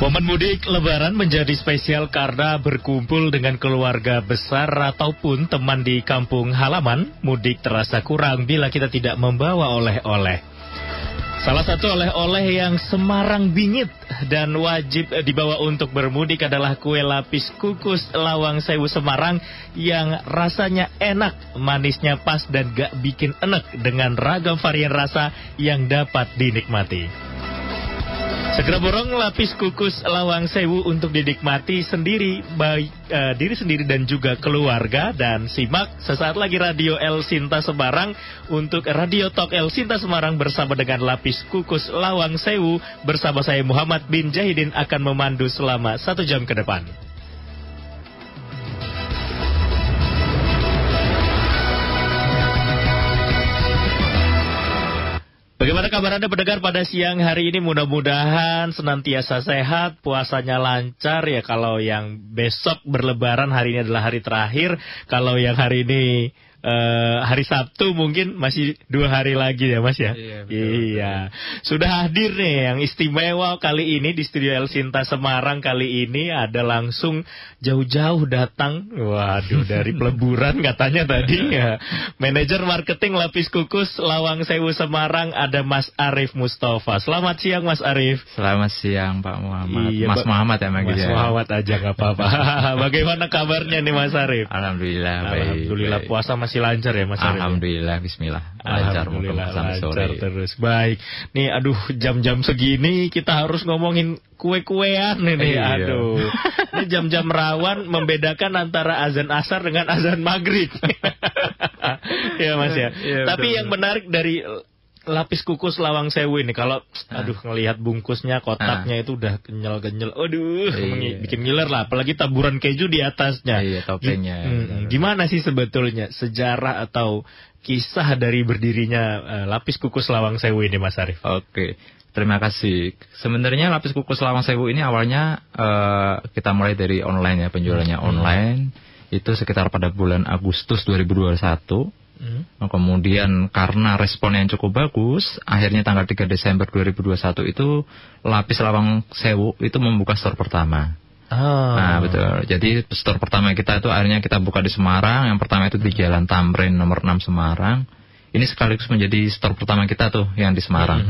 Momen mudik Lebaran menjadi spesial karena berkumpul dengan keluarga besar ataupun teman di kampung halaman. Mudik terasa kurang bila kita tidak membawa oleh-oleh. Salah satu oleh-oleh yang Semarang bingit dan wajib dibawa untuk bermudik adalah kue lapis kukus Lawang Sewu Semarang yang rasanya enak, manisnya pas dan gak bikin enek dengan ragam varian rasa yang dapat dinikmati. Segera borong lapis kukus Lawang Sewu untuk dinikmati sendiri, baik diri sendiri dan juga keluarga. Dan simak sesaat lagi Radio El Sinta Semarang untuk Radio Talk El Sinta Semarang bersama dengan lapis kukus Lawang Sewu. Bersama saya Muhammad bin Jahidin akan memandu selama 1 jam ke depan. Bagaimana kabar Anda pendengar pada siang hari ini? Mudah-mudahan senantiasa sehat, puasanya lancar ya. Kalau yang besok berlebaran, hari ini adalah hari terakhir. Kalau yang hari ini hari Sabtu mungkin masih 2 hari lagi ya Mas ya. Iya, betul, iya. Sudah hadir nih yang istimewa kali ini di studio El Sinta Semarang. Kali ini ada langsung jauh-jauh datang. Waduh, dari peleburan katanya tadi ya. Manajer marketing lapis kukus Lawang Sewu Semarang ada Mas Arif Mustafa. Selamat siang Mas Arif. Selamat siang Pak Muhammad. Iya, Mas Muhammad ya manggilnya. Mas Muhammad aja nggak apa-apa. Bagaimana kabarnya nih Mas Arif? Alhamdulillah baik. Alhamdulillah baik. Puasa masih lancar ya Mas Arif? Alhamdulillah, bismillah. Lancar, Alhamdulillah sampai lancar sore. terus. Baik. Nih aduh, jam-jam segini kita harus ngomongin kue-kuean ini. Iya. Aduh. Ini jam-jam rawan membedakan antara azan asar dengan azan maghrib. Ya Mas ya. Iya, Tapi betul. yang menarik dari lapis kukus Lawang Sewu ini, kalau aduh ngelihat bungkusnya, kotaknya itu udah kenyal-kenyal. Aduh, Iya. bikin ngiler lah, apalagi taburan keju di atasnya. Iya, topengnya. Gimana sih sebetulnya sejarah atau kisah dari berdirinya lapis kukus Lawang Sewu ini Mas Arif? Oke. Terima kasih. Sebenarnya lapis kukus Lawang Sewu ini awalnya kita mulai dari online ya, penjualannya online. Itu sekitar pada bulan Agustus 2021. Kemudian karena respon yang cukup bagus, akhirnya tanggal 3 Desember 2021 itu lapis Lawang Sewu itu membuka store pertama. Nah betul. Jadi store pertama kita itu akhirnya kita buka di Semarang. Yang pertama itu di Jalan Tamrin nomor 6 Semarang. Ini sekaligus menjadi store pertama kita tuh yang di Semarang.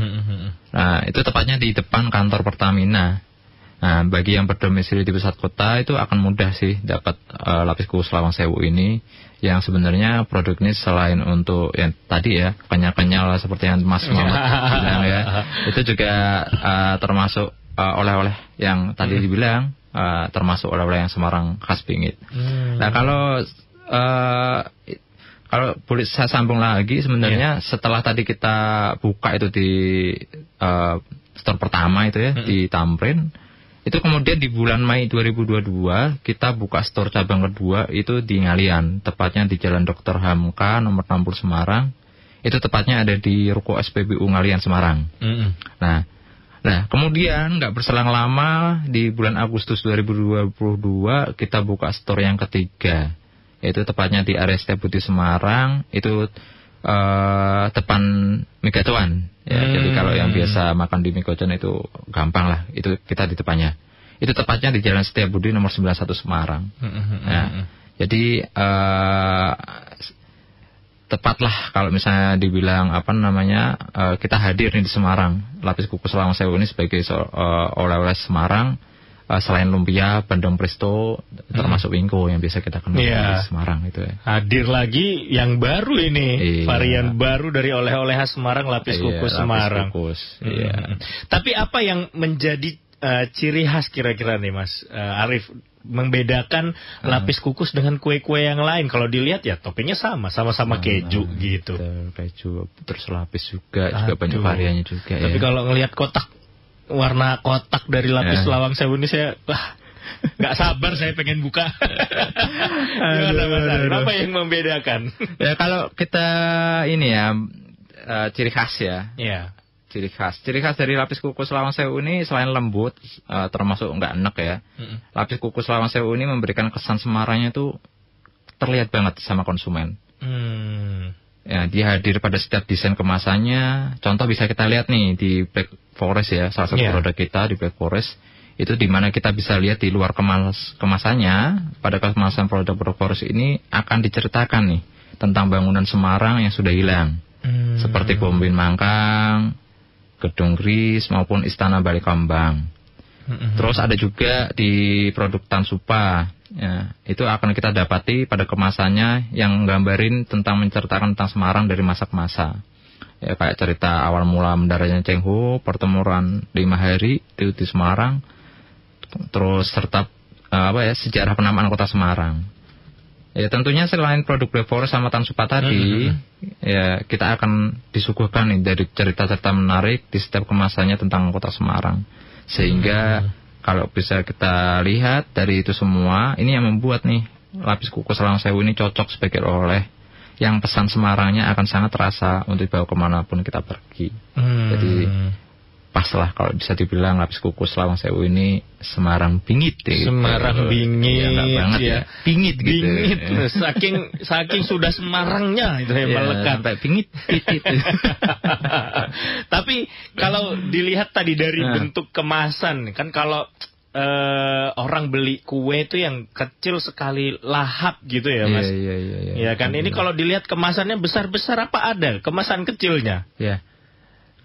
Nah itu tepatnya di depan kantor Pertamina. Nah bagi yang berdomisili di pusat kota itu akan mudah sih dapat lapis kukus Lawang Sewu ini. Yang sebenarnya produk ini selain untuk yang tadi ya kenyal-kenyal seperti yang Mas Muhammad bilang ya, itu juga termasuk oleh-oleh yang tadi dibilang, termasuk oleh-oleh yang Semarang khas bingit. Nah kalau boleh saya sambung lagi, sebenarnya setelah tadi kita buka itu di store pertama itu ya di Tamrin. Itu kemudian di bulan Mei 2022 kita buka store cabang kedua itu di Ngalian, tepatnya di Jalan Dr. Hamka nomor 60 Semarang. Itu tepatnya ada di Ruko SPBU Ngalian Semarang. Nah kemudian nggak berselang lama di bulan Agustus 2022 kita buka store yang ketiga, yaitu tepatnya di area Setiabudi Semarang. Itu depan Megatuan ya. Jadi kalau yang biasa makan di Megatuan itu gampang lah, itu kita di depannya. Itu tepatnya di Jalan Setiabudi nomor 91 Semarang. Nah, jadi tepatlah kalau misalnya dibilang kita hadir nih di Semarang. Lapis kukus Lawang Sewu ini sebagai oleh-oleh Semarang. Selain lumpia, bandeng presto, termasuk wingko yang biasa kita kenal di Semarang itu ya. Hadir lagi yang baru ini, varian baru dari oleh-oleh khas Semarang, lapis kukus Semarang. Lapis kukus, Tapi apa yang menjadi ciri khas kira-kira nih Mas Arif, membedakan lapis kukus dengan kue-kue yang lain? Kalau dilihat ya toppingnya sama-sama keju gitu. Keju, terus lapis juga banyak variannya juga. Tapi kalau ngelihat warna kotak dari lapis Lawang Sewu ini saya nggak sabar, saya pengen buka. Gimana Mas Arif? Apa yang membedakan? Ya kalau kita ini ya ciri khas ya. Iya. Ciri khas dari lapis kukus Lawang Sewu ini selain lembut, termasuk nggak enek ya. Lapis kukus Lawang Sewu ini memberikan kesan Semarangnya itu terlihat banget sama konsumen. Ya, dia hadir pada setiap desain kemasannya. Contoh bisa kita lihat nih di Black Forest ya, salah satu produk kita di Black Forest. Itu dimana kita bisa lihat di luar kemasannya, pada kemasan produk Boros ini akan diceritakan nih tentang bangunan Semarang yang sudah hilang. Seperti Bom Binh Mangkang, Gedung Gris maupun Istana Balikambang. Terus ada juga di produk Tansupa, ya, itu akan kita dapati pada kemasannya yang nggambarin tentang menceritakan tentang Semarang dari masa ke masa. Ya, kayak cerita awal mula mendaratnya Cheng Ho, pertempuran 5 hari di Semarang, terus serta sejarah penamaan kota Semarang. Ya tentunya selain produk Black Forest sama Tansupa tadi, ya kita akan disuguhkan nih dari cerita-cerita menarik di setiap kemasannya tentang kota Semarang. Sehingga kalau bisa kita lihat dari itu semua, ini yang membuat nih Lapis Kukus Lawang Sewu ini cocok sebagai oleh yang pesan Semarangnya akan sangat terasa untuk dibawa kemanapun kita pergi. Jadi pas lah kalau bisa dibilang Lapis Kukus Lawang Sewu ini Semarang bingit ya, Semarang bingit ya, banget ya. Bingit gitu. Bingit. Saking sudah Semarangnya itu yang melekat. Sampai bingit. Tapi kalau dilihat tadi dari bentuk kemasan, kan kalau orang beli kue itu yang kecil sekali lahap gitu ya, Mas. Iya. Ya kan, ini kalau dilihat kemasannya besar-besar apa ada kemasan kecilnya? Ya.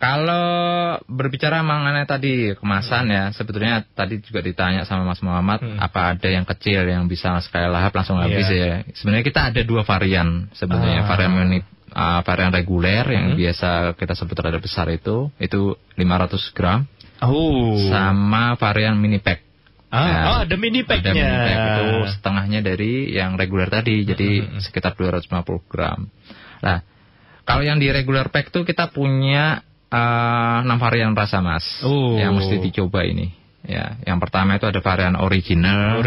Kalau berbicara mengenai tadi kemasan ya, sebetulnya tadi juga ditanya sama Mas Muhammad, apa ada yang kecil yang bisa sekali lahap langsung habis ya. Sebenarnya kita ada 2 varian sebetulnya, varian reguler yang biasa kita sebut rada besar itu 500 gram. Sama varian mini pack. Ada mini packnya. Ada mini pack itu setengahnya dari yang reguler tadi, jadi sekitar 250 gram. Nah, kalau yang di regular pack tuh kita punya 6 varian rasa, Mas, yang mesti dicoba ini. Ya, yang pertama itu ada varian original.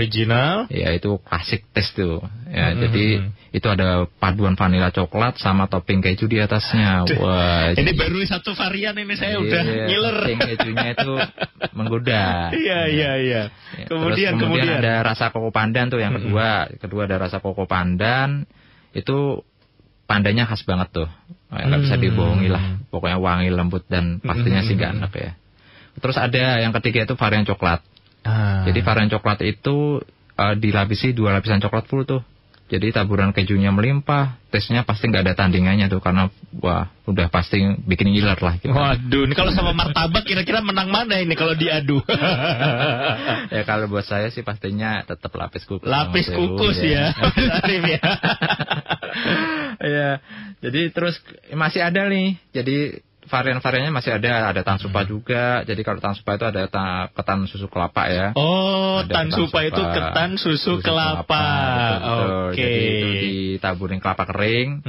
Ya, itu klasik taste tuh. Ya, jadi itu ada paduan vanila coklat sama topping keju di atasnya. Wah, ini baru satu varian ini saya udah ngiler. Topping kejunya itu menggoda. Iya. Kemudian ada rasa koko pandan tuh yang kedua. Kedua ada rasa koko pandan. Itu pandannya khas banget tuh. Nggak bisa dibohongi lah. Pokoknya wangi, lembut, dan pastinya sih nggak enak ya. Terus ada yang ketiga itu varian coklat. Jadi varian coklat itu dilapisi 2 lapisan coklat full tuh. Jadi taburan kejunya melimpah, tesnya pasti nggak ada tandingannya tuh, karena wah udah pasti bikin ngiler lah gitu. Waduh, ini kalau sama martabak kira-kira menang mana ini kalau diadu? Ya kalau buat saya sih pastinya tetap lapis kukus. Lapis kukus ya. Ya, jadi terus masih ada nih. Jadi varian-variannya masih ada Tansupa juga. Jadi kalau Tansupa itu ada ketan susu kelapa ya. Tansupa itu ketan susu kelapa. Oke. Jadi itu ditaburin kelapa kering.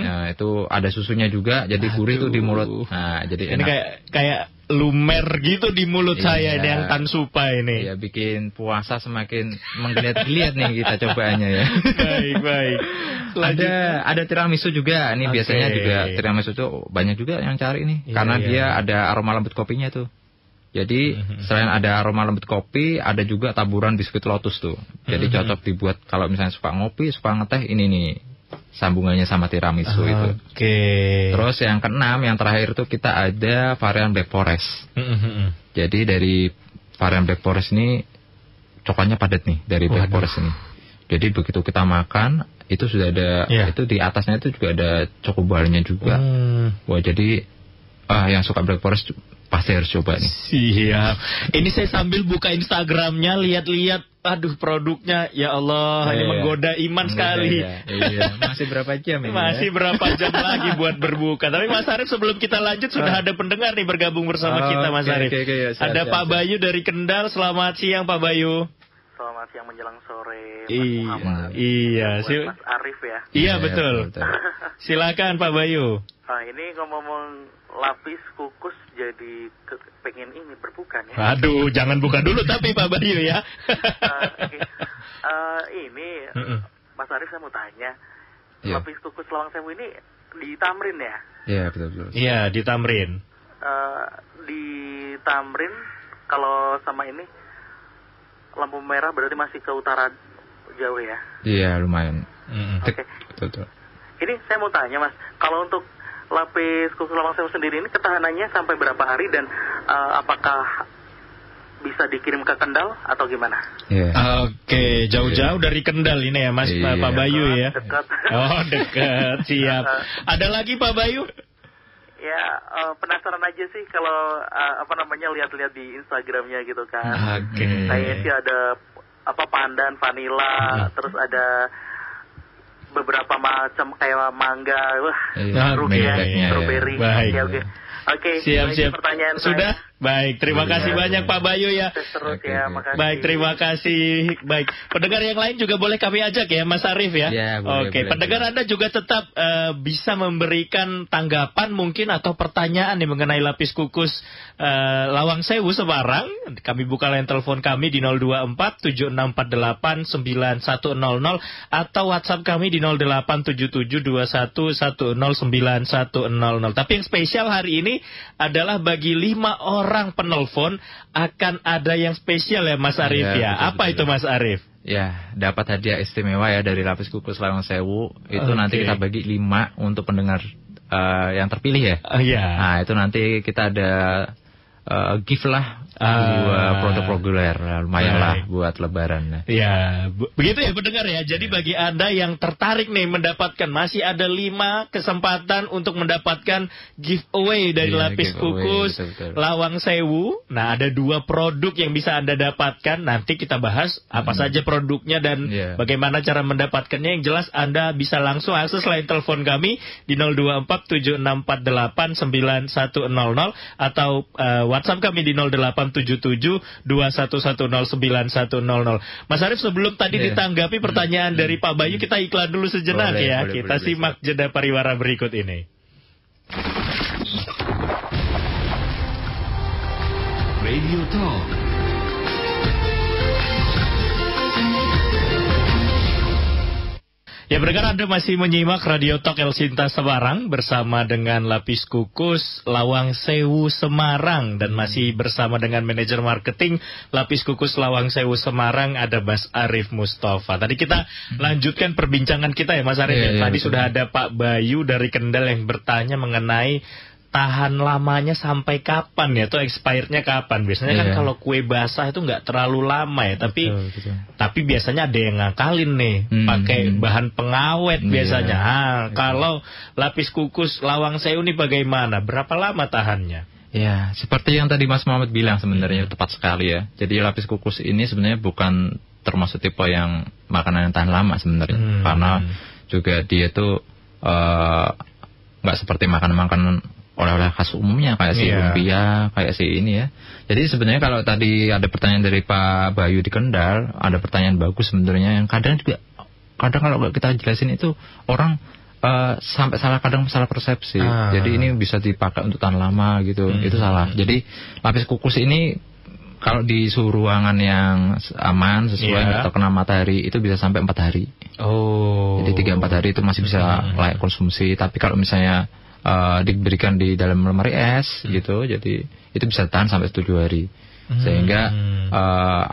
Nah, itu ada susunya juga. Jadi gurih tuh di mulut. Nah, jadi ini enak. kayak lumer gitu di mulut saya ini yang Tansupa ini. Ya, bikin puasa semakin menggeliat-geliat nih kita cobaannya ya. Baik. Ada tiramisu juga. Ini biasanya juga tiramisu tuh banyak juga yang cari nih, karena dia ada aroma lembut kopinya tuh. Jadi selain ada aroma lembut kopi, ada juga taburan biskuit lotus tuh. Jadi cocok dibuat kalau misalnya suka ngopi, suka ngeteh, ini nih sambungannya sama tiramisu itu. Terus yang keenam, yang terakhir tuh kita ada varian Black Forest. Jadi dari varian Black Forest ini coklatnya padat nih dari Black Forest ini. Jadi begitu kita makan itu sudah ada, itu di atasnya itu juga ada cokobalnya juga. Wah, jadi yang suka Black Forest pasti harus coba nih. Siap. Ini saya sambil buka Instagramnya, lihat-lihat. Aduh, produknya, ya Allah, ini menggoda iman sekali. Iya. Masih berapa jam ini? Masih berapa jam lagi buat berbuka. Tapi Mas Arif, sebelum kita lanjut, sudah ada pendengar nih bergabung bersama kita, Mas Arif. Ada Pak Bayu dari Kendal. Selamat siang, Pak Bayu. Selamat siang menjelang sore, Mas Muhammad. Iya, Mas Arif ya. Iya, betul. Silakan Pak Bayu. Ini ngomong lapis kukus jadi pengen ini berbuka nih. Aduh, jangan buka dulu tapi Pak Bayu ya. Ini Mas Arif, saya mau tanya, lapis kukus Lawang Sewu ini di Tamrin ya? Iya, betul. Iya, di Tamrin. Di Tamrin kalau sama ini lampu merah berarti masih ke utara jauh ya? Iya, lumayan. Oke. Betul. Ini saya mau tanya, Mas, kalau untuk lapis kukus Lawang Sewu sendiri ini ketahanannya sampai berapa hari, dan apakah bisa dikirim ke Kendal atau gimana? Oke, jauh-jauh dari Kendal ini ya Mas, Pak Bayu ya. Dekat. Oh, dekat, siap. Ada lagi Pak Bayu? Ya, penasaran aja sih kalau lihat-lihat di Instagramnya gitu kan. Kayaknya sih ada pandan, vanila, terus ada beberapa macam kayak mangga, strawberry. Baik. Ya, oke. Siap. Pertanyaan sudah? Baik, terima kasih banyak Pak Bayu ya. Terus ya, makasih. Baik, terima kasih. Baik, pendengar yang lain juga boleh kami ajak ya, Mas Arief ya. Oke, pendengar Anda juga tetap bisa memberikan tanggapan mungkin atau pertanyaan nih mengenai lapis kukus Lawang Sewu Semarang. Kami buka line telepon kami di 02476489100 atau WhatsApp kami di 087721109100. Tapi yang spesial hari ini adalah bagi 5 orang penelpon akan ada yang spesial ya Mas Arief ya. Apa itu Mas Arief? Ya, dapat hadiah istimewa ya dari lapis kukus Lawang Sewu. Itu nanti kita bagi 5 untuk pendengar yang terpilih ya. Nah, itu nanti kita ada gift lah buat produk reguler, lumayan lah buat lebaran. Ya, begitu ya pendengar ya. Jadi bagi Anda yang tertarik nih mendapatkan, masih ada 5 kesempatan untuk mendapatkan giveaway dari lapis kukus Lawang Sewu. Nah, ada 2 produk yang bisa Anda dapatkan. Nanti kita bahas apa saja produknya dan bagaimana cara mendapatkannya. Yang jelas Anda bisa langsung akses line telepon kami di 02476489100 atau WhatsApp kami di 087721109100. Mas Arief, sebelum tadi ditanggapi pertanyaan dari Pak Bayu, kita iklan dulu sejenak kita simak jeda pariwara berikut ini. Radio Talk. Ya, pendengar, Anda masih menyimak Radio Talk El Sinta Semarang bersama dengan lapis kukus Lawang Sewu Semarang dan masih bersama dengan manajer marketing lapis kukus Lawang Sewu Semarang, ada Mas Arief Mustafa. Tadi kita lanjutkan perbincangan kita ya Mas Arief. Tadi sudah ada Pak Bayu dari Kendal yang bertanya mengenai tahan lamanya sampai kapan ya, atau expirednya kapan. Biasanya kan kalau kue basah itu nggak terlalu lama ya, tapi biasanya ada yang ngakalin nih, pakai bahan pengawet biasanya. Kalau lapis kukus Lawang Sewu ini bagaimana? Berapa lama tahannya? Ya, seperti yang tadi Mas Muhammad bilang sebenarnya tepat sekali ya. Jadi lapis kukus ini sebenarnya bukan termasuk tipe yang makanan yang tahan lama sebenarnya, karena juga dia tuh nggak seperti makanan-makanan oleh-oleh khas umumnya kayak si lumpia, kayak si ini ya. Jadi sebenarnya kalau tadi ada pertanyaan dari Pak Bayu di Kendal, ada pertanyaan bagus sebenarnya yang kadang kalau kita jelasin itu orang sampai kadang salah persepsi. Jadi ini bisa dipakai untuk tahan lama gitu. Itu salah. Jadi lapis kukus ini kalau di suhu ruangan yang aman sesuai terkena matahari itu bisa sampai 4 hari. Jadi 3-4 hari itu masih bisa layak konsumsi. Tapi kalau misalnya diberikan di dalam lemari es gitu, jadi itu bisa tahan sampai 7 hari. Sehingga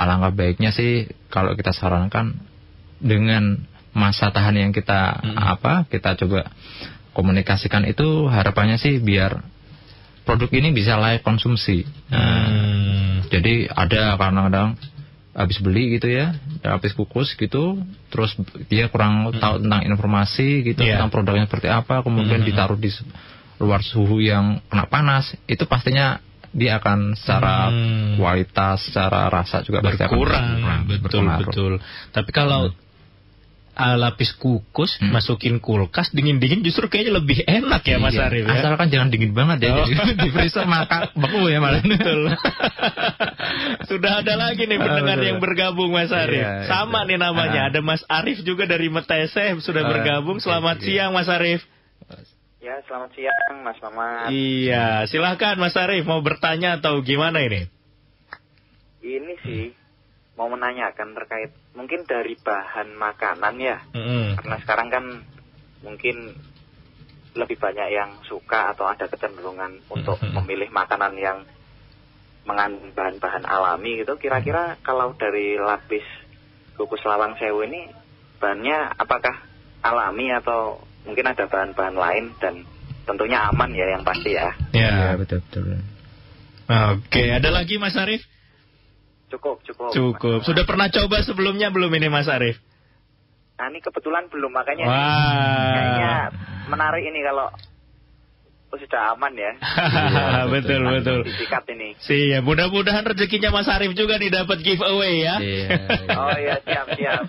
alangkah baiknya sih kalau kita sarankan dengan masa tahan yang kita kita coba komunikasikan itu, harapannya sih biar produk ini bisa layak konsumsi. Jadi ada kadang-kadang habis beli gitu ya, lapis kukus gitu, terus dia kurang tahu tentang informasi gitu, tentang produknya seperti apa, kemudian ditaruh di luar suhu yang kena panas, itu pastinya dia akan secara kualitas, secara rasa juga berkurang. Betul. Tapi kalau lapis kukus masukin kulkas dingin-dingin justru kayaknya lebih enak ya Mas Arief ya. Asalkan jangan dingin banget ya. Di freezer maka beku ya malah. Betul. Sudah ada lagi nih pendengar yang bergabung Mas Arief. Sama nih namanya, ada Mas Arief juga dari Metese sudah bergabung. Selamat siang Mas Arief. Ya, selamat siang Mas Mamat. Iya, silahkan Mas Arief, mau bertanya atau gimana ini? Ini sih mau menanyakan terkait mungkin dari bahan makanan ya, karena sekarang kan mungkin lebih banyak yang suka atau ada kecenderungan untuk memilih makanan yang mengandung bahan-bahan alami gitu. Kira-kira kalau dari lapis kukus Lawang Sewu ini bahannya apakah alami atau mungkin ada bahan-bahan lain, dan tentunya aman ya yang pasti ya. Ya, betul. Oke, ada lagi Mas Arief? Cukup. Sudah pernah coba sebelumnya belum ini Mas Arief? Nah ini kebetulan belum, makanya kayaknya menarik ini kalau sudah aman ya. Betul. Disikat ini. Siap, mudah-mudahan rezekinya Mas Arief juga nih dapat giveaway ya. Oh iya, siap.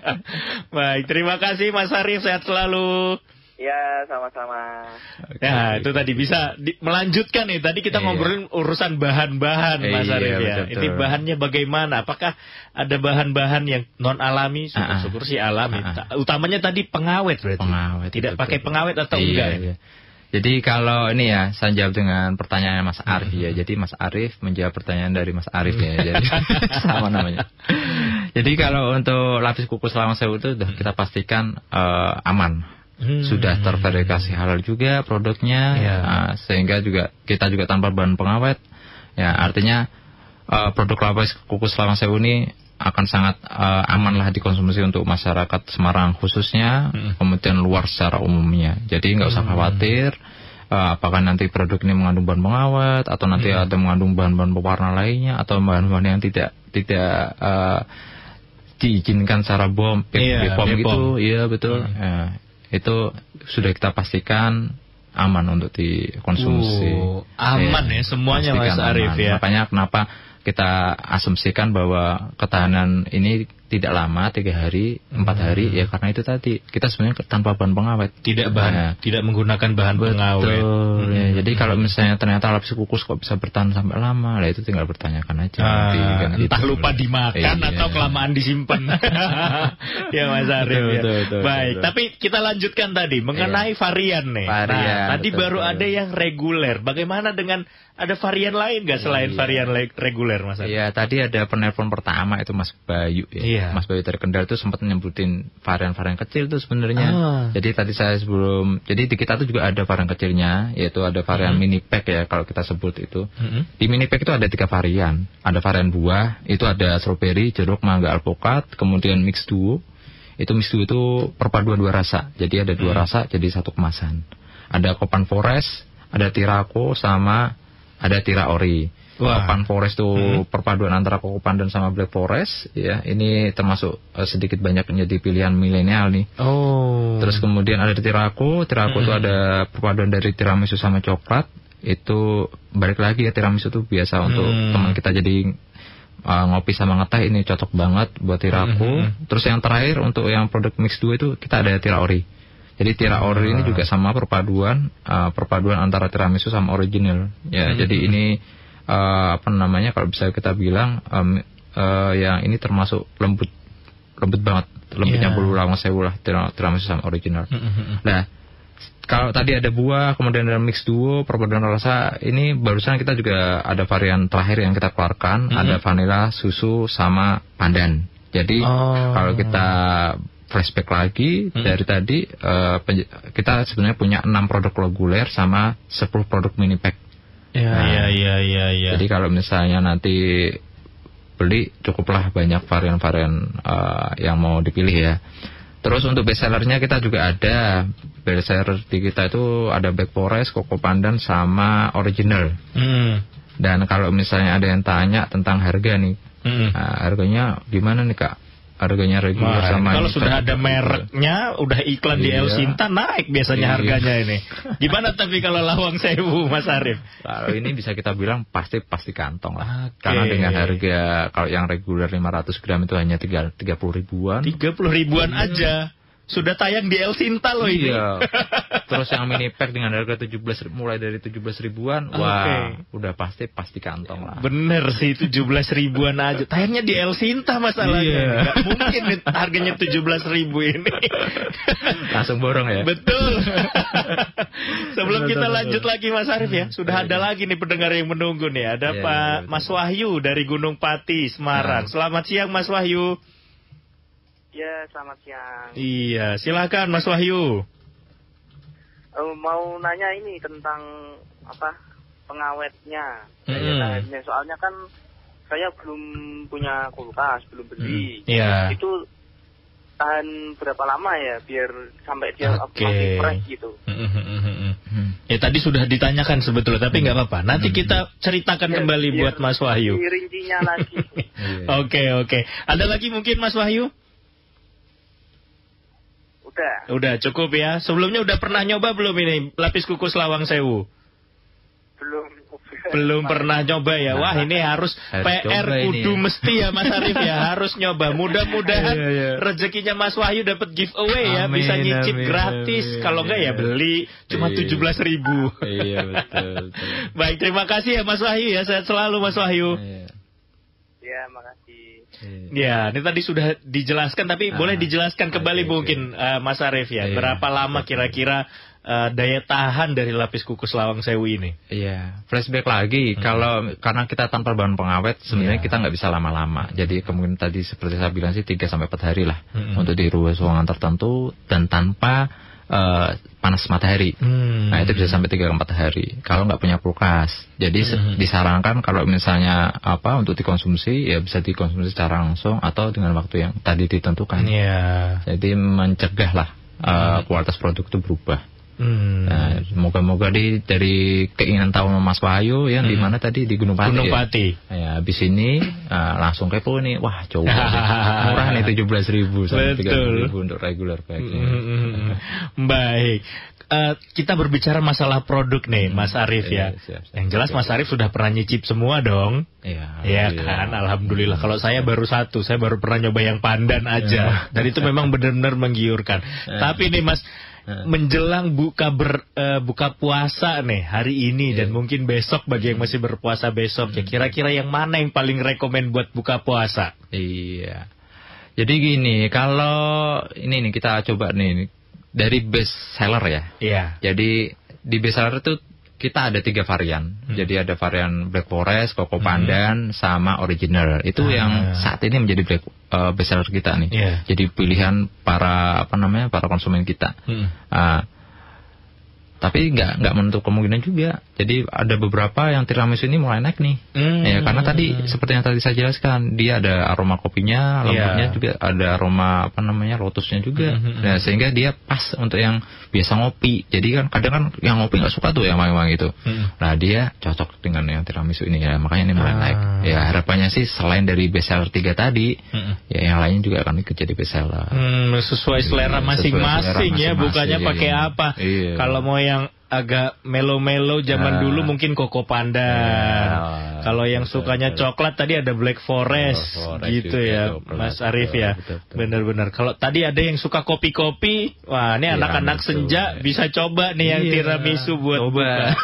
Baik, terima kasih Mas Arief, sehat selalu. Ya, sama-sama. Ya, itu tadi bisa melanjutkan nih. Tadi kita ngobrolin urusan bahan-bahan, Mas Arief ya. Betul. Ini bahannya bagaimana? Apakah ada bahan-bahan yang non-alami? Syukur-syukur sih alami. Utamanya tadi pengawet berarti. Tidak pakai pengawet atau enggak? Iya. Jadi kalau ini ya, saya jawab dengan pertanyaan Mas Arief ya. Jadi Mas Arief menjawab pertanyaan dari Mas Arief ya. Jadi sama namanya. Jadi kalau untuk lapis kukus lawang sewu itu sudah kita pastikan aman. Sudah terverifikasi halal juga produknya, sehingga kita juga tanpa bahan pengawet. Ya, artinya produk lapis kukus lawang sewu ini akan sangat aman lah dikonsumsi untuk masyarakat Semarang khususnya, kemudian luar secara umumnya. Jadi nggak usah khawatir apakah nanti produk ini mengandung bahan pengawet atau nanti ada mengandung bahan-bahan pewarna lainnya atau bahan-bahan yang tidak diizinkan secara BPOM gitu. Iya betul. Itu sudah kita pastikan aman untuk dikonsumsi. Aman ya semuanya Mas Arief ya. Makanya kenapa kita asumsikan bahwa ketahanan ini tidak lama, 3 hari, 4 hari, ya karena itu tadi kita sebenarnya tanpa bahan pengawet. Tidak menggunakan bahan pengawet. Ya, jadi kalau misalnya ternyata lapis kukus kok bisa bertahan sampai lama, itu tinggal bertanyakan aja. Entah lupa dimakan atau kelamaan disimpan. Ya Mas Arief ya. Baik, tapi kita lanjutkan tadi mengenai varian nih. Tadi baru ada yang reguler. Bagaimana dengan ada varian lain nggak selain varian reguler Mas Arief? Iya, tadi ada penelpon pertama itu Mas Bayu ya. Mas Bayu dari Kendal itu sempat nyebutin varian-varian kecil tuh sebenarnya. Jadi tadi saya jadi di kita tuh juga ada varian kecilnya, yaitu ada varian mini pack ya kalau kita sebut itu. Di mini pack itu ada 3 varian. Ada varian buah, itu ada strawberry, jeruk, mangga, alpukat, kemudian mix duo. Itu mix duo itu perpaduan 2 rasa. Jadi ada 2 rasa jadi 1 kemasan. Ada Kopan Forest, ada Tirako sama ada Tira Ori. Kopan Forest itu perpaduan antara Kopan dan sama Black Forest ya. Ini termasuk sedikit banyak menjadi pilihan milenial nih. Terus kemudian ada Tirako itu ada perpaduan dari tiramisu sama coklat. Itu balik lagi ya, tiramisu itu biasa untuk teman kita jadi ngopi sama ngeteh, ini cocok banget buat Tirako. Terus yang terakhir untuk yang produk mix 2 itu kita ada Tira Ori. Jadi Tira Ori ini juga sama perpaduan antara tiramisu sama original. Ya, jadi ini kalau bisa kita bilang yang ini termasuk lembut banget, lembutnya bulu lawang sewu lah, tiramisu sama original. Nah, kalau tadi ada buah, kemudian ada mix duo, perpaduan rasa, ini barusan kita juga ada varian terakhir yang kita keluarkan, ada vanilla, susu sama pandan. Jadi kalau kita flashback lagi dari tadi, kita sebenarnya punya 6 produk reguler sama 10 produk mini pack. Jadi kalau misalnya nanti beli, cukuplah banyak varian-varian yang mau dipilih ya. Terus untuk best sellernya kita juga ada. Best seller di kita itu ada Black Forest, Coco Pandan sama original. Dan kalau misalnya ada yang tanya tentang harga nih, harganya gimana nih Kak? Harganya reguler sama kalau sudah ada mereknya, udah iklan di El Sinta, naik biasanya harganya ini. Gimana tapi kalau lawang sewu Mas Arief? Kalau ini bisa kita bilang pasti kantong lah. Karena dengan harga kalau yang reguler 500 gram itu hanya 30 ribuan. 30 ribuan aja. Sudah tayang di El Sinta loh ini. Terus yang mini pack dengan harga mulai dari 17 ribuan, wah, udah pasti kantong lah. Bener sih, 17 ribuan aja. Tayangnya di El Sinta masalahnya. Nggak mungkin harganya 17 ribu ini. Langsung borong ya. Betul. Sebelum kita lanjut lagi Mas Arief ya, sudah ada lagi nih pendengar yang menunggu nih. Ada Pak Mas Wahyu dari Gunung Pati, Semarang. Selamat siang Mas Wahyu. Ya, selamat siang. Iya, silakan Mas Wahyu. Mau nanya ini tentang pengawetnya. Soalnya kan saya belum punya kulkas, belum beli. Iya. Itu tahan berapa lama ya biar sampai dia masih fresh gitu. Ya tadi sudah ditanyakan sebetulnya, tapi nggak apa-apa. Nanti kita ceritakan kembali buat Mas Wahyu. Rincinya lagi. Oke. Ada lagi mungkin Mas Wahyu? Udah cukup ya. Sebelumnya udah pernah nyoba belum ini lapis kukus lawang sewu? Belum pernah nyoba ya. Wah, ini harus PR kudu mesti ya Mas Arif ya, harus nyoba. Mudah-mudahan rezekinya Mas Wahyu dapat giveaway ya, bisa nyicip gratis. Kalau enggak ya beli cuma 17.000. Iya betul. Baik, terima kasih ya Mas Wahyu ya. Sehat selalu Mas Wahyu. Ya, makasih. Ya, ini tadi sudah dijelaskan, tapi boleh dijelaskan kembali mungkin Mas Arif ya. Berapa lama kira-kira daya tahan dari lapis kukus lawang sewu ini? Iya, flashback lagi. Karena kita tanpa bahan pengawet, sebenarnya kita nggak bisa lama-lama. Jadi kemungkinan tadi seperti saya bilang sih 3-4 hari lah untuk di ruangan tertentu dan tanpa panas matahari. Nah itu bisa sampai 3-4 hari. Kalau nggak punya kulkas, jadi disarankan kalau misalnya untuk dikonsumsi ya bisa dikonsumsi secara langsung atau dengan waktu yang tadi ditentukan. Jadi mencegah lah kualitas produk itu berubah. Nah, moga-moga dari keinginan tahu Mas Wahyu yang di mana tadi di Gunung Pati. Gunung Pati. Ya, habis ini langsung kepo nih. Wah, coba murah nih 17.000 sampai 30.000 untuk regular packnya. Baik. Kita berbicara masalah produk nih, Mas Arif ya. Siap. Yang jelas Mas Arif sudah pernah nyicip semua dong. Iya kan, alhamdulillah. Kalau saya baru satu, saya baru pernah nyoba yang pandan aja. Dan itu memang benar-benar menggiurkan. Tapi nih Mas, menjelang buka puasa nih hari ini dan mungkin besok bagi yang masih berpuasa besok ya, kira-kira yang mana yang paling rekomen buat buka puasa? Iya. Jadi gini, kalau ini nih kita coba nih dari best seller ya. Iya. Jadi di best seller itu kita ada 3 varian. Jadi ada varian Black Forest, Coco Pandan, sama Original. Itu yang saat ini menjadi best seller kita nih. Jadi pilihan para konsumen kita. Tapi nggak menutup kemungkinan juga. Jadi ada beberapa yang tiramisu ini mulai naik nih. Ya karena tadi seperti yang tadi saya jelaskan, dia ada aroma kopinya, lembutnya juga ada aroma lotusnya juga. Nah, sehingga dia pas untuk yang biasa ngopi. Jadi kan kadang kan yang ngopi nggak suka tuh yang wangi-wangi itu. Nah, dia cocok dengan yang tiramisu ini ya. Makanya ini mulai naik. Ya harapannya sih selain dari best seller 3 tadi, ya yang lain juga akan ikut jadi best seller. Sesuai selera masing-masing ya, bukannya pakai apa. Kalau mau yang agak melo-melo zaman dulu mungkin Coco Pandan. Kalau yang sukanya coklat tadi ada Black Forest gitu ya, Mas Arif ya. Benar-benar. Kalau tadi ada yang suka kopi-kopi, wah ini anak-anak senja bisa coba nih yang tiramisu buat buka.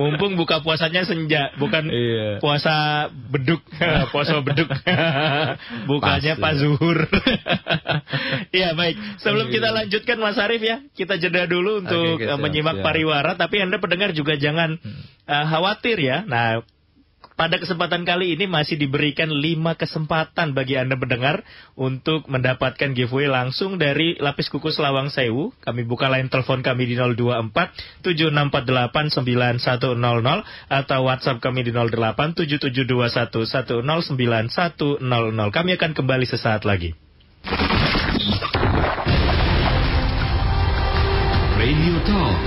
Mumpung buka puasanya senja, bukan puasa beduk, puasa beduk. Bukanya pas zuhur. Iya baik. Sebelum kita lanjutkan Mas Arif ya, kita jeda dulu untuk menyimak pariwara, tapi Anda pendengar juga jangan khawatir ya. Nah, pada kesempatan kali ini masih diberikan 5 kesempatan bagi Anda pendengar untuk mendapatkan giveaway langsung dari lapis kukus lawang sewu. Kami buka line telepon kami di 024 7648 9100 atau WhatsApp kami di 08 7721 109100. Kami akan kembali sesaat lagi. Radio Talk.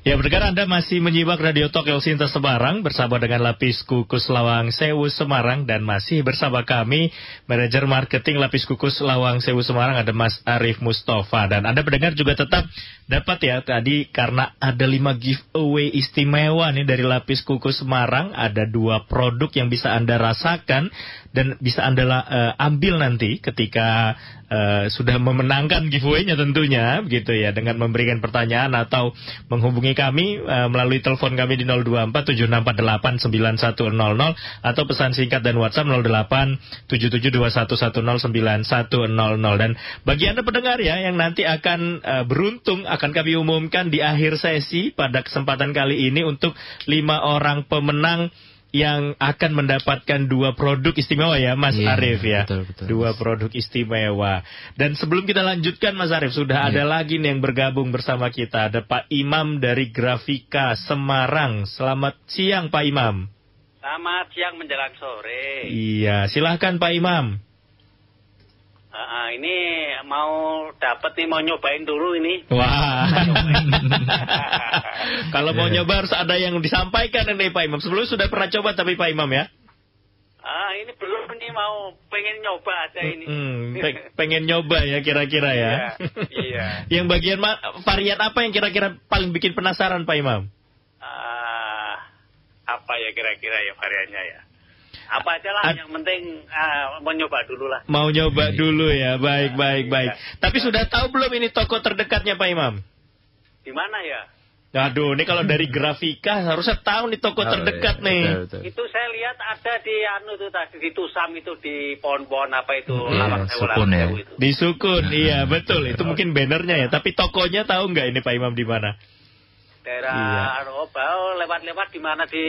Ya, pendengar Anda masih menyimak Radio Talk El Sinta Semarang bersama dengan lapis kukus lawang sewu Semarang dan masih bersama kami manajer marketing lapis kukus lawang sewu Semarang ada Mas Arif Mustafa, dan Anda pendengar juga tetap dapat ya tadi karena ada 5 giveaway istimewa nih dari lapis kukus Semarang. Ada 2 produk yang bisa Anda rasakan dan bisa Anda ambil nanti ketika sudah memenangkan giveaway-nya tentunya begitu ya, dengan memberikan pertanyaan atau menghubungi kami melalui telepon kami di 02476489100 atau pesan singkat dan WhatsApp 087721109100. Dan bagi Anda pendengar ya yang nanti akan beruntung akan kami umumkan di akhir sesi pada kesempatan kali ini untuk 5 orang pemenang yang akan mendapatkan 2 produk istimewa ya Mas Arif ya. Betul, 2 produk istimewa. Dan sebelum kita lanjutkan Mas Arif, sudah ada lagi nih yang bergabung bersama kita. Ada Pak Imam dari Grafika Semarang. Selamat siang Pak Imam. Selamat siang menjelang sore. Iya, silahkan Pak Imam. Ini mau nyobain dulu ini. Wah. Kalau mau nyoba harus ada yang disampaikan ini Pak Imam. Sebelumnya sudah pernah coba tapi Pak Imam ya? Ini belum, ini pengen nyoba aja ini. Pengen nyoba ya kira-kira ya. Iya. Yang bagian varian apa yang kira-kira paling bikin penasaran Pak Imam? Apa ya kira-kira ya variannya ya? Apa aja lah, yang penting mau nyoba dulu lah. Mau nyoba dulu ya, baik. Tapi sudah tahu belum ini toko terdekatnya Pak Imam? Di mana ya? Aduh, ini kalau dari grafika harusnya tahu nih toko terdekat nih. Betul. Itu saya lihat ada di di Tusam itu, di pohon-pohon apa itu, lawang Sukun ya. itu. Di Sukun, iya betul. Itu mungkin bannernya ya. Tapi tokonya tahu nggak ini Pak Imam di mana? Daerah lewat-lewat di mana di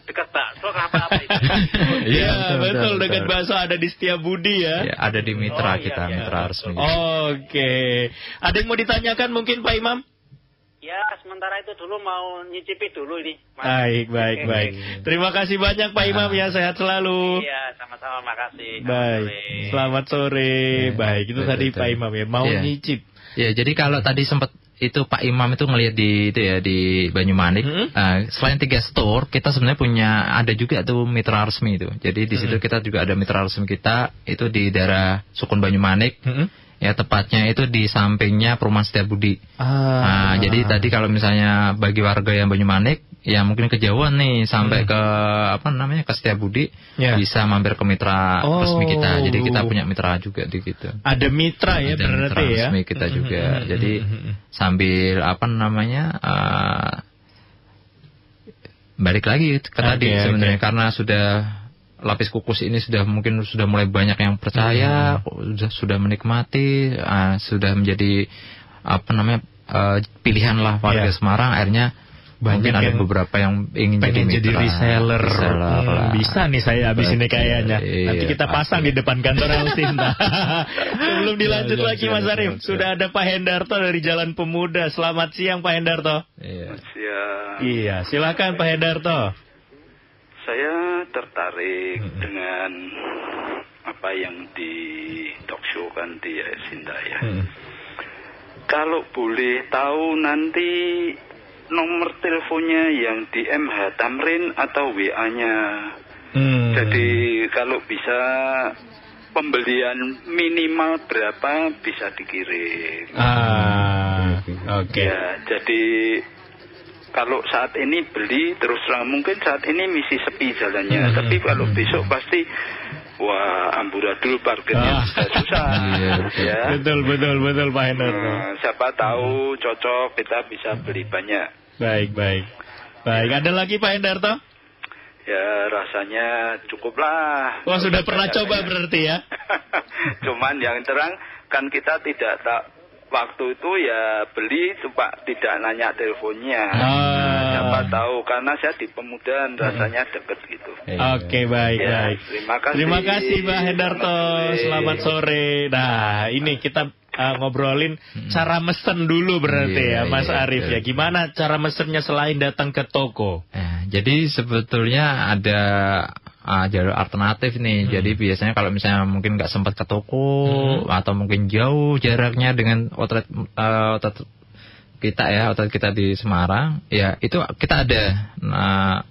dekat bakso apa itu? Iya betul, dekat bakso ada di Setiabudi ya. Ya, ada di mitra kita, mitra resmi. Oke. Ada yang mau ditanyakan mungkin Pak Imam? Ya, sementara itu dulu mau nyicipi dulu ini. Baik. Terima kasih banyak Pak Imam ya, sehat selalu. Iya, sama-sama, makasih. Baik. Selamat sore. Baik, itu tadi Pak Imam ya, mau nyicip. Ya, jadi kalau tadi sempat itu Pak Imam itu ngelihat di Banyumanik. Selain 3 store, kita sebenarnya ada juga tuh mitra resmi itu. Jadi di situ kita juga ada mitra resmi kita itu di daerah Sukun Banyumanik. Ya, tepatnya itu di sampingnya Perumahan Setiabudi. Jadi tadi kalau misalnya bagi warga yang Banyumanik ya mungkin kejauhan nih sampai ke ke Setiabudi, bisa mampir ke mitra resmi kita. Jadi kita punya mitra juga di gitu. Ada mitra ya, berarti ya. Resmi kita juga. Jadi sambil balik lagi ke tadi sebenarnya karena sudah lapis kukus ini sudah mulai banyak yang percaya, sudah menikmati, sudah menjadi pilihan lah warga Semarang. Akhirnya mungkin ada beberapa yang ingin jadi reseller. Bisa nih saya habis ini kayaknya. Nanti kita pasang di depan kantor Elsinta. Sebelum dilanjut lagi Mas Arif, sudah ada Pak Hendarto dari Jalan Pemuda. Selamat siang Pak Hendarto. Siang. Iya, silakan Pak Hendarto. Saya tertarik dengan apa yang di talk show kan di Elsinta ya. Kalau boleh tahu nanti nomor teleponnya yang di MH Tamrin atau WA-nya. Jadi kalau bisa pembelian minimal berapa bisa dikirim. Oke. Ya, jadi kalau saat ini beli terus terang mungkin saat ini misi sepi jalannya, tapi kalau besok pasti amburadul parkirnya susah. Ya. Betul Pak Hendarto. Siapa tahu cocok kita bisa beli banyak. Baik. Ada lagi Pak Hendarto? Ya rasanya cukuplah. Sudah pernah coba berarti ya? Cuman yang terang kan kita tidak waktu itu ya beli coba tidak nanya teleponnya. Siapa tahu karena saya di Pemuda rasanya deket gitu. Oke, baik. Terima kasih Pak Hendarto. Selamat sore. Nah, ini kita ngobrolin cara mesen dulu berarti ya Mas Arif ya. Gimana cara mesennya selain datang ke toko? Jadi sebetulnya ada jalur alternatif nih. Jadi biasanya kalau misalnya mungkin nggak sempat ke toko atau mungkin jauh jaraknya dengan outlet kita di Semarang, ya itu kita ada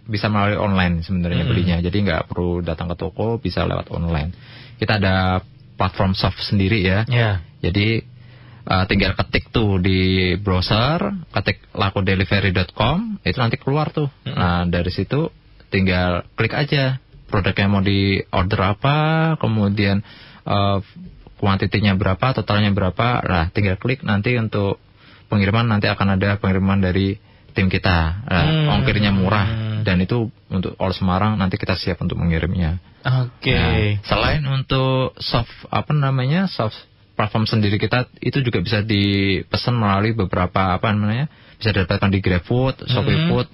bisa melalui online sebenarnya belinya. Jadi nggak perlu datang ke toko, bisa lewat online. Kita ada platform soft sendiri ya. Jadi tinggal ketik tuh di browser, ketik lakodelivery.com, itu nanti keluar tuh. Nah dari situ tinggal klik aja produknya mau di order apa, kemudian kuantitinya berapa, totalnya berapa. Nah tinggal klik nanti untuk pengiriman, nanti akan ada pengiriman dari tim kita. Ongkirnya murah dan itu untuk all Semarang, nanti kita siap untuk mengirimnya. Nah, selain untuk soft platform sendiri kita itu juga bisa dipesan melalui beberapa bisa didapatkan di GrabFood, ShopeeFood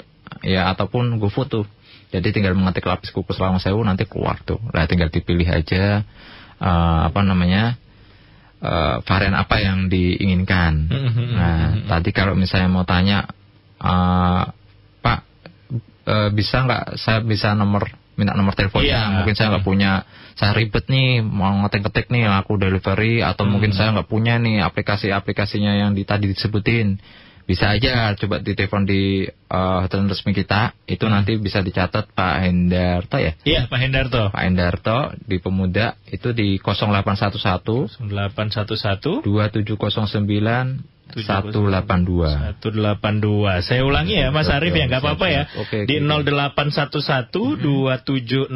ya ataupun GoFood tuh. Jadi tinggal mengetik lapis kukus Lawang Sewu nanti keluar tuh. Nah tinggal dipilih aja varian apa yang diinginkan. Nah tadi kalau misalnya mau tanya Pak bisa nggak saya bisa minta nomor teleponnya. Mungkin saya nggak punya, saya ribet nih mau ngetik-ketik nih aku delivery, atau mungkin saya nggak punya nih aplikasinya yang tadi disebutin. Bisa aja coba ditelepon di hotline resmi kita, itu nanti bisa dicatat Pak Hendarto ya? Iya, Pak Hendarto. Pak Hendarto di Pemuda itu di 0811 2709 182. Saya ulangi ya Mas Arif ya, nggak apa-apa ya. Di 0811 2709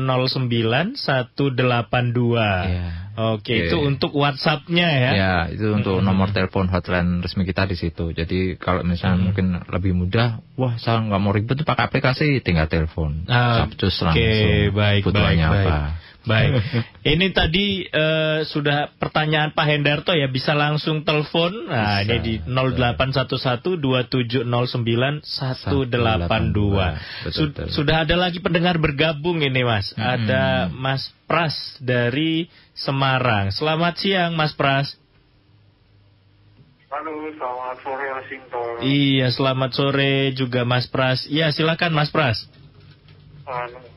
182. Oke, itu untuk WhatsApp-nya ya. Ya, itu untuk nomor telepon hotline resmi kita di situ. Jadi kalau misalnya mungkin lebih mudah, wah saya nggak mau ribet pakai aplikasi, tinggal telepon. Capcus langsung. Oke, baik. Baik. Ini tadi sudah pertanyaan Pak Hendarto ya, bisa langsung telepon. Nah, bisa. Ini di 0811 2709 182. Sudah ada lagi pendengar bergabung ini Mas. Ada Mas Pras dari Semarang. Selamat siang Mas Pras. Halo, selamat sore Washington. Iya, selamat sore juga Mas Pras. Iya, silakan Mas Pras.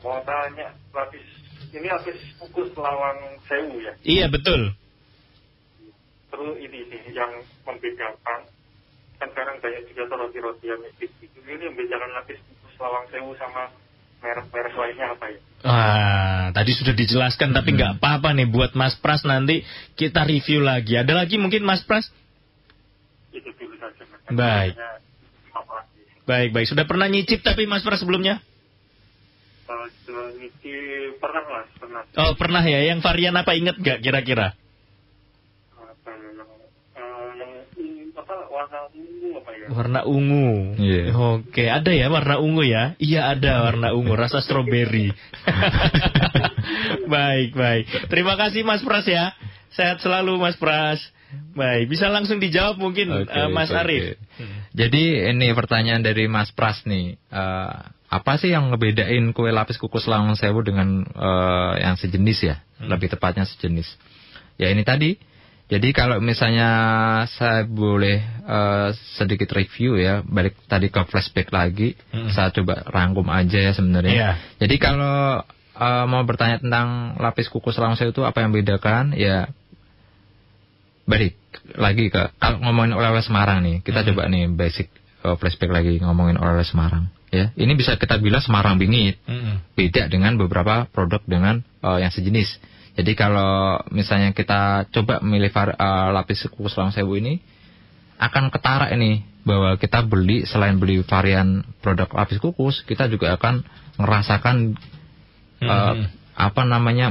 Mau tanya, ini habis kukus Lawang Sewu ya? Iya, betul. Terus ini yang membedakan, kan sekarang banyak juga roti-roti yang itu. Ini yang membedakan lapis kukus Lawang Sewu sama merek-merek lainnya apa ya? Tadi sudah dijelaskan, tapi nggak apa-apa nih buat Mas Pras, nanti kita review lagi. Ada lagi mungkin Mas Pras? Itu dulu saja. Baik. Baik. Sudah pernah nyicip tapi Mas Pras sebelumnya? Pernah. Oh, pernah ya. Yang varian apa, ingat nggak kira-kira? Warna ungu apa ya? Warna ungu. Yeah. Oke, ada ya warna ungu ya? Iya, ada warna ungu, rasa stroberi. Baik. Terima kasih Mas Pras ya. Sehat selalu Mas Pras. Baik, bisa langsung dijawab mungkin Mas Arif. Jadi ini pertanyaan dari Mas Pras nih. Apa sih yang ngebedain kue lapis kukus Lawang Sewu dengan yang sejenis ya? Lebih tepatnya sejenis. Ya ini tadi. Jadi kalau misalnya saya boleh sedikit review ya, balik tadi ke flashback lagi. Saya coba rangkum aja ya sebenarnya. Jadi kalau mau bertanya tentang lapis kukus Lawang Sewu itu apa yang membedakan? Ya balik lagi ke kalau ngomongin oleh-oleh Semarang nih. Kita coba nih basic flashback lagi ngomongin oleh-oleh Semarang. Ya, ini bisa kita bilang Semarang bingit. Beda dengan beberapa produk dengan yang sejenis. Jadi kalau misalnya kita coba memilih lapis kukus Lawang Sewu ini, akan ketara ini bahwa kita beli, selain beli varian produk lapis kukus, kita juga akan ngerasakan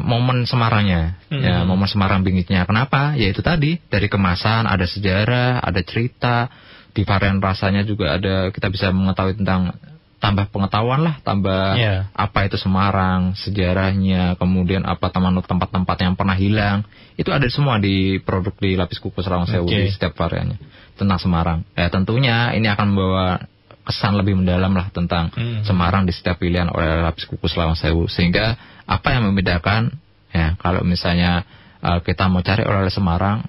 momen Semarangnya, ya, momen Semarang bingitnya. Kenapa? Ya itu tadi, dari kemasan ada sejarah, ada cerita, di varian rasanya juga ada, kita bisa mengetahui tentang tambah pengetahuan lah, tambah apa itu Semarang, sejarahnya, kemudian apa tempat-tempat yang pernah hilang, itu ada semua di produk di lapis kukus Lawang Sewu di setiap variannya tentang Semarang. Ya tentunya ini akan membawa kesan lebih mendalam lah tentang Semarang di setiap pilihan oleh lapis kukus Lawang Sewu. Sehingga apa yang membedakan, ya kalau misalnya kita mau cari oleh Semarang,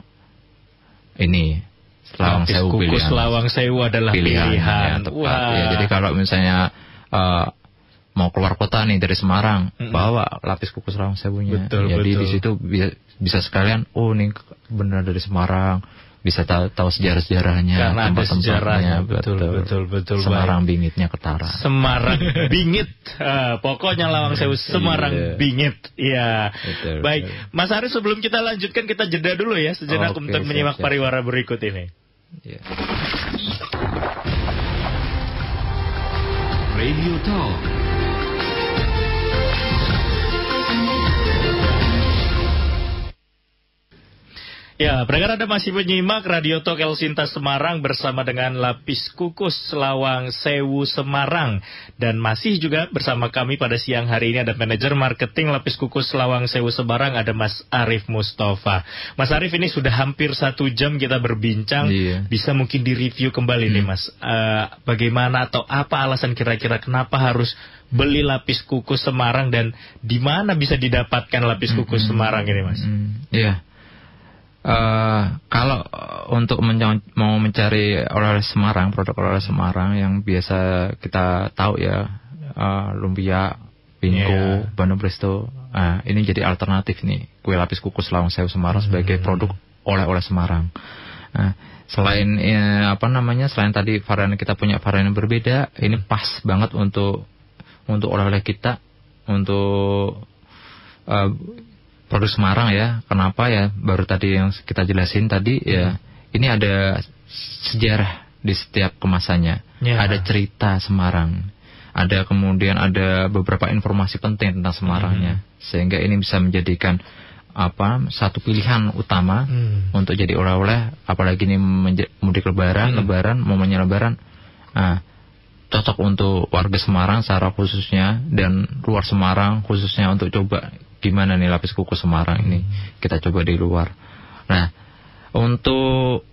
ini Lawang Sewu kukus Lawang Sewu adalah pilihan yang tepat. Ya, jadi kalau misalnya mau keluar kota nih dari Semarang, bawa lapis kukus Lawang Sewunya. Jadi di situ bisa sekalian, oh nih benar dari Semarang, bisa tahu sejarah-sejarahnya, karena ada sejarahnya. Betul. Semarang bingitnya ketara. Semarang bingit. Pokoknya Lawang Sewu Semarang bingit. Iya. Baik, Mas Arif, sebelum kita lanjutkan, kita jeda dulu ya sejenak untuk menyimak pariwara berikut ini. Radio Talk. Ya, pendengar, Anda masih menyimak Radio Talk El Sinta Semarang bersama dengan lapis kukus Lawang Sewu Semarang. Dan masih juga bersama kami pada siang hari ini ada manajer marketing lapis kukus Lawang Sewu Semarang, ada Mas Arif Mustafa. Mas Arif, ini sudah hampir 1 jam kita berbincang. Bisa mungkin direview kembali nih Mas. Bagaimana atau apa alasan kira-kira kenapa harus beli lapis kukus Semarang, dan di mana bisa didapatkan lapis kukus Semarang ini Mas? Iya. Kalau untuk mau mencari oleh-oleh Semarang, produk oleh-oleh Semarang yang biasa kita tahu ya, lumpia, Binko, Bandung Presto. Nah, ini jadi alternatif nih kue lapis kukus Lawang Sewu Semarang sebagai produk oleh-oleh Semarang. Nah, selain selain tadi varian, kita punya varian yang berbeda, ini pas banget untuk oleh-oleh kita, untuk produk Semarang ya. Kenapa ya? Baru tadi yang kita jelasin tadi ya, ini ada sejarah di setiap kemasannya. Ada cerita Semarang. Kemudian ada beberapa informasi penting tentang Semarangnya, sehingga ini bisa menjadikan satu pilihan utama untuk jadi oleh-oleh, apalagi ini mudik lebaran, momennya lebaran. Nah, cocok untuk warga Semarang secara khususnya, dan luar Semarang khususnya, untuk coba gimana nih lapis kukus Semarang ini kita coba di luar. Nah, untuk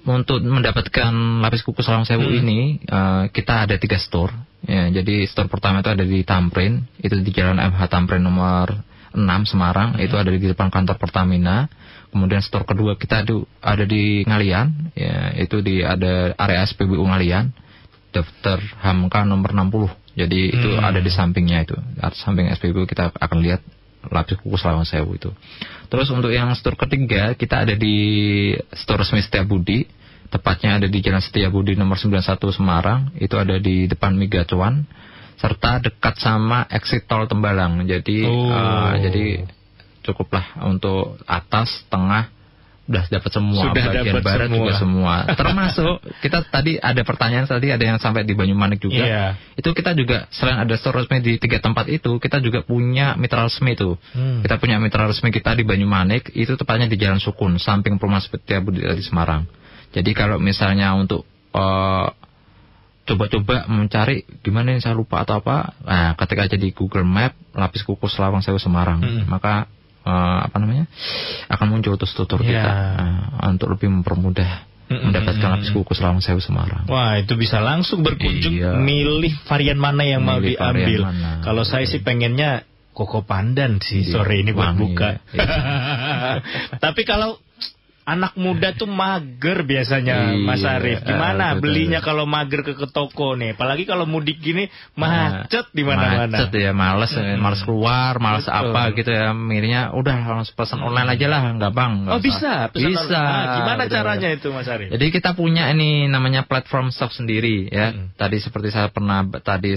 mendapatkan lapis kukus Lawang Sewu ini, kita ada 3 store. Ya, jadi store pertama itu ada di Tamrin, itu di Jalan MH Tamrin nomor 6 Semarang, itu ada di depan kantor Pertamina. Kemudian store kedua kita ada di Ngalian, ya, itu ada area SPBU Ngalian, daftar HAMKA nomor 60. Jadi itu ada di sampingnya itu, samping SPBU kita akan lihat lapis kukus Lawang Sewu itu. Terus untuk yang store ketiga, kita ada di store resmi Setiabudi, tepatnya ada di Jalan Setiabudi nomor 91 Semarang, itu ada di depan Miga Cuan, serta dekat sama exit tol Tembalang. Jadi jadi cukuplah untuk atas, tengah, udah dapat semua, bagian barat semua. Juga semua. Termasuk kita tadi ada pertanyaan, tadi ada yang sampai di Banyumanik juga. Itu kita juga selain ada store resmi di 3 tempat itu, kita juga punya mitra resmi itu. Kita punya mitra resmi kita di Banyumanik, itu tepatnya di Jalan Sukun, samping Perumahan Setiabudi di Semarang. Jadi kalau misalnya untuk coba-coba mencari gimana yang saya lupa atau apa, nah ketika aja di Google Map lapis kukus Lawang Sewu Semarang, maka akan muncul tutur kita untuk lebih mempermudah mendapatkan lapis kukus Lawang Sewu Semarang. Wah, itu bisa langsung berkunjung, milih varian mana yang mau diambil. Kalau saya sih pengennya koko pandan sih sore ini buat buka. Tapi kalau anak muda tuh mager biasanya, Mas Arief. Gimana belinya kalau mager ke toko nih? Apalagi kalau mudik gini macet di mana-mana. Macet ya, males keluar, males apa gitu ya. Mikirnya udah langsung pesan online aja lah, gampang. Bisa. Gimana caranya itu, Mas Arief? Jadi kita punya ini namanya platform shop sendiri ya. Tadi seperti saya pernah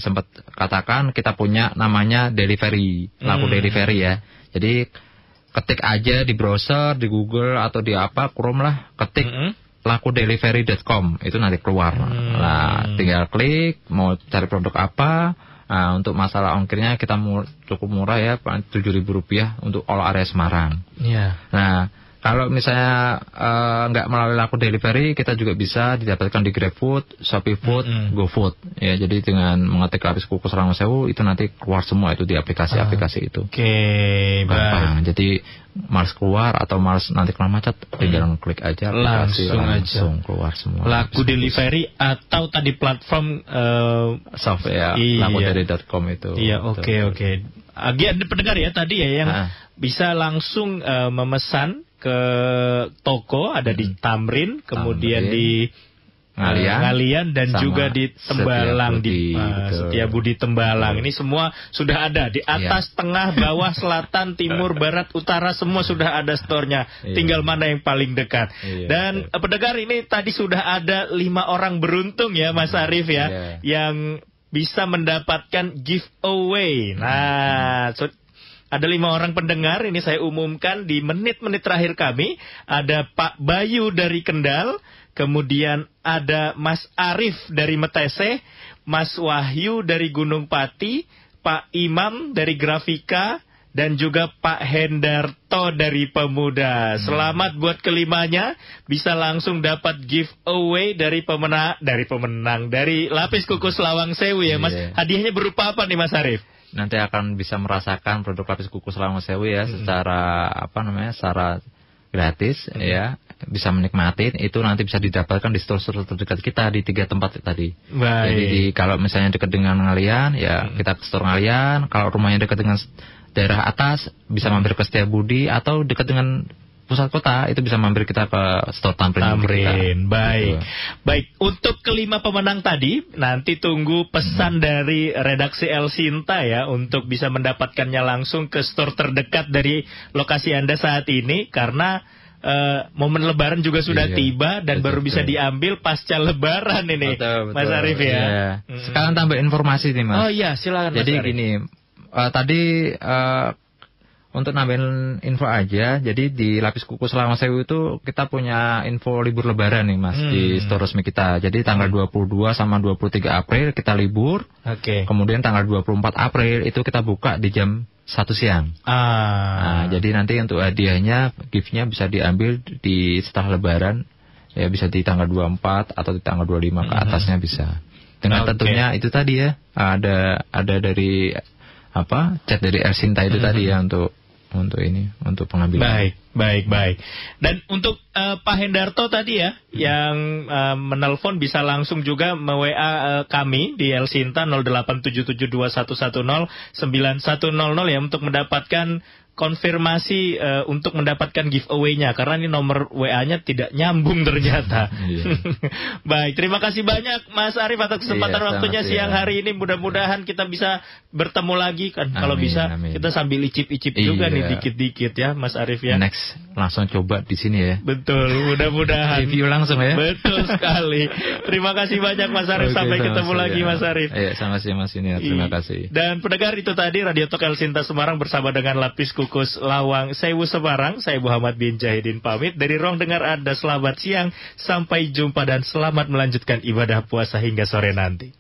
sempat katakan, kita punya namanya delivery, laku delivery ya. Jadi ketik aja di browser, di Google atau di Chrome lah, ketik lakudelivery.com, itu nanti keluar. Nah, tinggal klik mau cari produk apa. Nah, untuk masalah ongkirnya kita cukup murah ya, Rp7.000 untuk all area Semarang. Nah, kalau misalnya nggak melalui laku delivery, kita juga bisa didapatkan di GrabFood, ShopeeFood, GoFood. Ya, jadi dengan mengetik lapis kukus Lawang Sewu itu nanti keluar semua itu di aplikasi-aplikasi itu. Gampang. Jadi males keluar atau males nanti kena macet, tinggal klik aja langsung keluar semua. Laku delivery atau tadi platform shop ya, lakudelivery.com itu. Iya, oke. Ada pendengar ya tadi ya yang bisa langsung memesan ke toko, ada di Tamrin, kemudian di Ngalian dan juga di Tembalang, di Setiabudi Tembalang. Ini semua sudah ada di atas, tengah, bawah, selatan, timur, barat, utara, semua sudah ada store-nya. Tinggal mana yang paling dekat. Dan pendengar, ini tadi sudah ada 5 orang beruntung ya, Mas Arief ya, yang bisa mendapatkan giveaway. Nah, ada 5 orang pendengar, ini saya umumkan di menit-menit terakhir kami. Ada Pak Bayu dari Kendal, kemudian ada Mas Arief dari Metese, Mas Wahyu dari Gunung Pati, Pak Imam dari Grafika, dan juga Pak Hendarto dari Pemuda. Selamat buat kelimanya, bisa langsung dapat giveaway dari pemenang dari lapis kukus Lawang Sewu ya, Mas. Hadiahnya berupa apa nih, Mas Arief? Nanti akan bisa merasakan produk lapis kukus Lawang Sewu ya, secara secara gratis ya, bisa menikmati. Itu nanti bisa didapatkan di store-store terdekat kita di 3 tempat tadi. Jadi kalau misalnya dekat dengan Ngalian ya, kita ke store Ngalian. Kalau rumahnya dekat dengan daerah atas, bisa mampir ke Setiabudi, atau dekat dengan pusat kota itu bisa mampir kita ke store Tamrin. Baik. Gitu. Baik, untuk kelima pemenang tadi nanti tunggu pesan dari redaksi El Sinta ya untuk bisa mendapatkannya langsung ke store terdekat dari lokasi Anda saat ini, karena momen Lebaran juga sudah tiba dan baru bisa diambil pasca Lebaran ini. Betul. Mas Arief ya. Sekarang tambah informasi nih Mas. Oh iya, silakan. Jadi Mas Arief. gini, tadi untuk nambahin info aja, jadi di Lapis Kukus Lawang Sewu itu kita punya info libur Lebaran nih Mas di store resmi kita. Jadi tanggal 22 sama 23 April kita libur. Kemudian tanggal 24 April itu kita buka di jam 1 siang. Nah, jadi nanti untuk hadiahnya, gift-nya bisa diambil di setelah Lebaran, ya bisa di tanggal 24 atau di tanggal 25 ke atasnya bisa. Dengan tentunya itu tadi ya, ada dari chat dari El Sinta itu tadi ya untuk pengambilan. Baik. Dan untuk Pak Hendarto tadi ya, yang menelpon bisa langsung juga me-WA kami di El Sinta 087721109100 ya untuk mendapatkan konfirmasi untuk mendapatkan giveaway-nya, karena ini nomor WA-nya tidak nyambung ternyata. Baik, terima kasih banyak Mas Arief atas kesempatan waktunya siang hari ini. Mudah-mudahan kita bisa bertemu lagi kan. Kalau bisa kita sambil icip-icip juga nih dikit-dikit ya Mas Arief ya. Next langsung coba di sini ya. Betul, mudah-mudahan. Review langsung ya. Betul sekali. Terima kasih banyak Mas Arief. Sampai ketemu lagi Mas Arief. Sama-sama Mas ini ya. Terima kasih. Dan pendengar, itu tadi Radio Talk El Sinta Semarang bersama dengan Lapis Kukus Lawang Sewu Semarang. Saya Muhammad bin Jahidin pamit dari ruang dengar Anda. Selamat siang, sampai jumpa dan selamat melanjutkan ibadah puasa hingga sore nanti.